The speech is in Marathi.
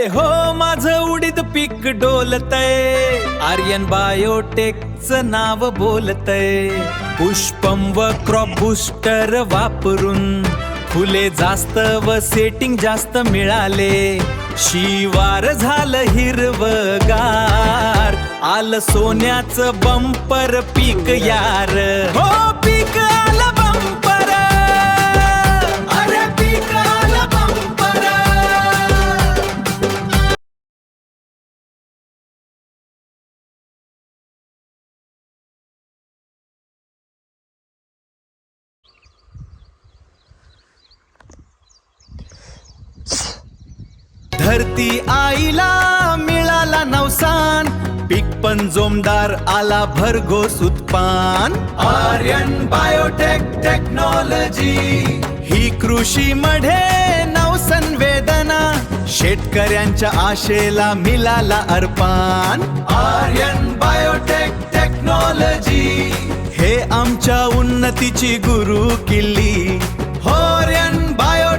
हो माझं उडीद पीक डोलतय, आर्यन बायोटेकचं नाव बोलतय. पुष्पम व क्रॉप बूस्टर वापरून फुले जास्त व सेटिंग जास्त मिळाले. शिवार झालं हिरवगार, आलं सोन्याचं बंपर पीक यार. हो पीक आलं बंपर, अरे पीक आलं बंपर. धरती आईला मिळाला नवसान, पीक पण जोमदार आला भरघोस उत्पान. आर्यन बायोटेक टेक्नॉलॉजी ही कृषी मध्ये नवसंवेदना, शेतकऱ्यांच्या आशेला मिळाला अर्पान. आर्यन बायोटेक टेक्नॉलॉजी हे आमच्या उन्नतीची गुरु किल्ली. आर्यन बायो